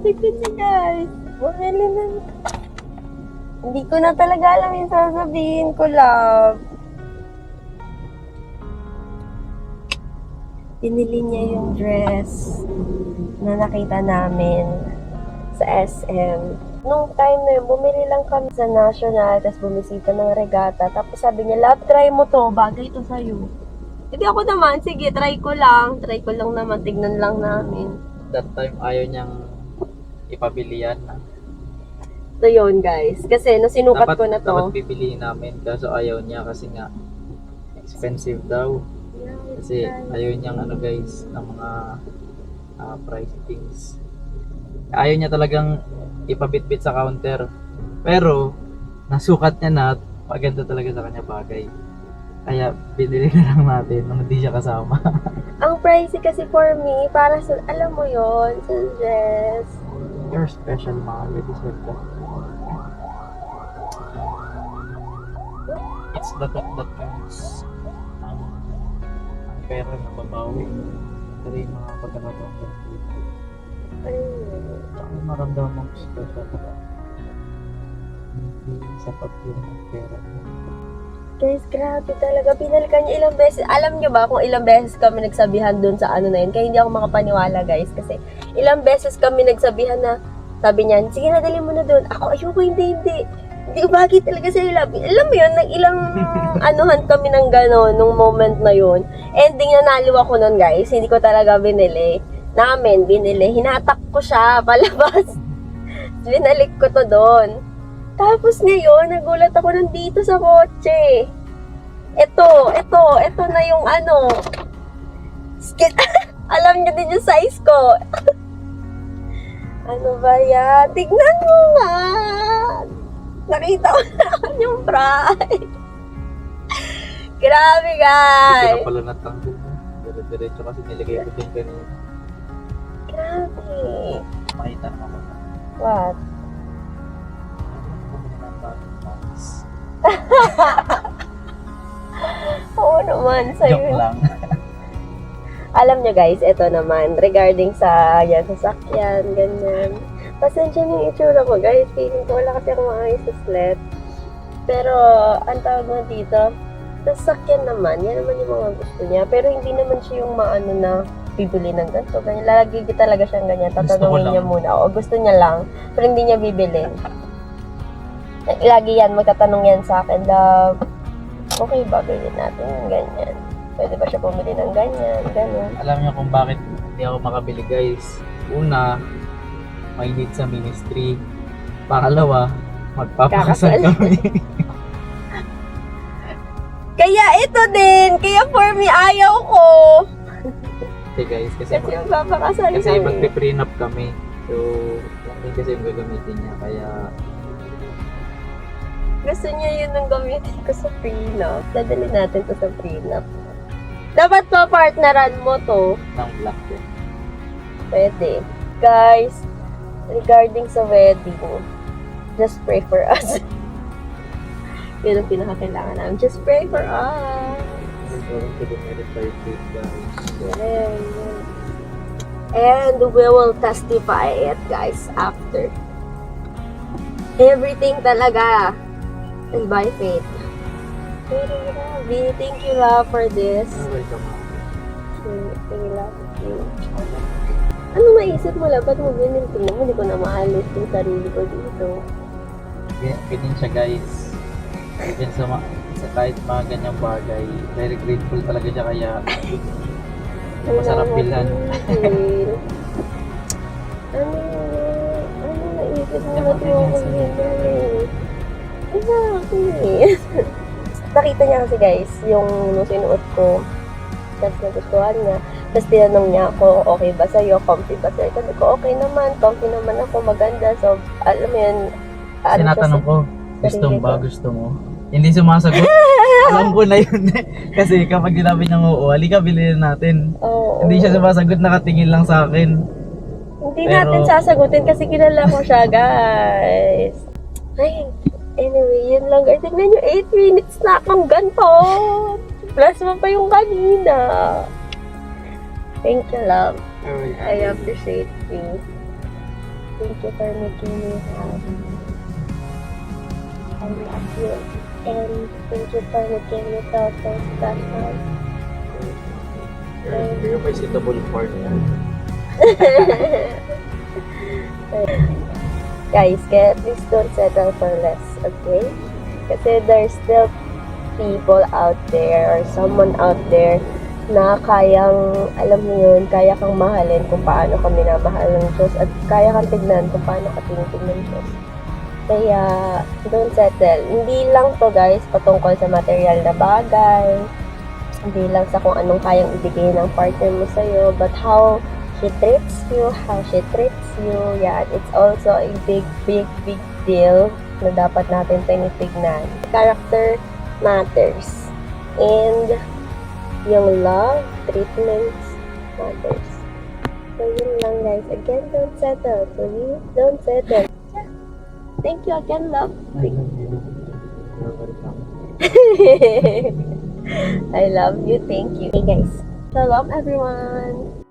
Tignan siya guys. Bumili na. Hindi ko na talaga alam yung sasabihin ko, love. Pinili niya yung dress na nakita namin sa SM. Nung time na yun, bumili lang kami sa National, tapos bumisita ng Regatta. Tapos sabi niya, love, try mo to, bagay to sa'yo. Hindi ako naman, sige, try ko lang. Try ko lang naman, tignan lang namin. That time, ayaw niyang ipabili yan. So yun guys, kasi nung sinukat ko na to. Dapat pipiliin namin, kaso ayaw niya kasi nga expensive daw. Kasi ayaw niyang ano guys, ng mga pricey things. Ayaw niya talagang ipabitbit sa counter. Pero, nasukat niya na at maganda talaga sa kanya bagay. Kaya binili na lang natin nung hindi siya kasama. Ang pricey kasi for me, para sa, alam mo yon sa dress. You're special, mahal. You deserve that. It's the thought that counts. Ang pera na babawi. Pero yung mga pagkakataon ko dito. Ayun. Tsaka maramdaman mong special ka. Hindi sapat yung pera mo. Guys, grabe talaga. Pinalikan niya ilang beses. Alam niyo ba kung ilang beses kami nagsabihan dun sa ano na yun? Kaya hindi ako makapaniwala, guys. Kasi ilang beses kami nagsabihan na, sabi niyan, sige na, dali mo na dun. Ako, ayoko, hindi. Hindi bagay talaga sa'yo, love. Alam mo yun, ilang anuhan kami ng gano'n, nung moment na yun. Ending na naliw ako nun, guys. Hindi ko talaga binili. Binili. Hinatak ko siya, palabas. Binalik ko to doon. Tapos ngayon, nagulat ako nandito sa kotse. Ito na yung ano. Alam niyo din yung size ko. Ano ba yan? Tignan mo nga. Nakita ko na yung price. Grabe, guys. Hindi ka pala natanggol mo. Diretso kasi nilagay ko din kanina. Grabe. Makita naman ko na. What? Oo naman, sa'yo. Joke lang. Alam nyo guys, ito naman, regarding sa yan, sasakyan, ganyan. Pasensya na yung itsura ko guys, feeling ko wala kasi akong maayos sa slet. Pero, ang tawag mo dito, sasakyan naman, yan naman yung mga gusto niya. Pero hindi naman siya yung maano na bibili ng ganito, ganyan. Lagi talaga siyang ganyan, tatanungin niya muna. O, gusto niya lang, pero hindi niya bibili. Lagi yan, magtatanong yan sa akin, love, okay ba bilhin natin yung ganyan? Pwede ba siya pumili ng ganyan, gano'n? Alam niyo kung bakit hindi ako makabili guys. Una, may need sa ministry. Pangalawa, magpapakasal kami. Kaya ito din, kaya for me, ayaw ko. Okay guys, kasi magpapakasal kasi kami. magpe-prenup kami. So, hindi kasi yung gagamitin niya. Kaya, Gusto niya yun ang gamitin ko sa prenup. Dadali natin to sa prenup. Dapat pa partneran mo to. ng black din. Pwede. Guys, regarding sa wedding, just pray for us. Yun ang pinakakailangan namin. Just pray for us. We're going to the military trip guys. Yeah. And we will testify it, guys, after. Everything talaga is by faith. Pero grabe, thank you, love, for this. Welcome. We love you. Ano maisip mo, love? Ba't mo binili? Tingnan mo, hindi ko na maalis yung sarili ko dito. Ganyan siya guys. Yan sa kahit mga ganyang bagay, very grateful talaga siya kaya masarap bilhan. Ano naisip mo na ito ako binili? Bakit? Nakita niya kasi guys, yung nung sinuot ko, tapos nagustuhan niya. Tapos tinanong niya ako, okay ba sa'yo? Comfy ba sa'yo? Sabi ko, okay naman. Comfy naman ako, maganda. So, alam mo yun. Tinatanong ko, gusto mo ba? Gusto mo? Hindi sumasagot. Alam ko na yun. Kasi kapag sinabi niya oo, halika bilhin natin. Oo. Hindi siya sumasagot, nakatingin lang sa akin. Hindi natin sasagutin kasi kilala ko siya, guys. Ay, anyway, yun lang guys. Tignan nyo, 8 minutes na akong ganito. Plus mo pa yung kanina. Thank you, love. Alright. I appreciate you. Thank you for making me happy. I love you. And thank you for making me feel so special. You're my suitable partner. Guys, kaya please don't settle for less, okay? Kasi there's still people out there or someone out there na kayang, alam mo yun, kaya kang mahalin kung paano ka minamahal ng Diyos at kaya kang tignan kung paano ka tinitignan ng Diyos. Kaya, don't settle. Hindi lang to guys, patungkol sa material na bagay, hindi lang sa kung anong kayang ibigay ng partner mo sa'yo, but how he treats you, how she treats you, yan, it's also a big deal na dapat natin tinitignan. Character matters. And yung love, treatments matters. So, yun lang guys. Again, don't settle. Please, don't settle. Thank you again, love. I love you. You're welcome. I love you. Thank you. Hey guys. Shalom everyone.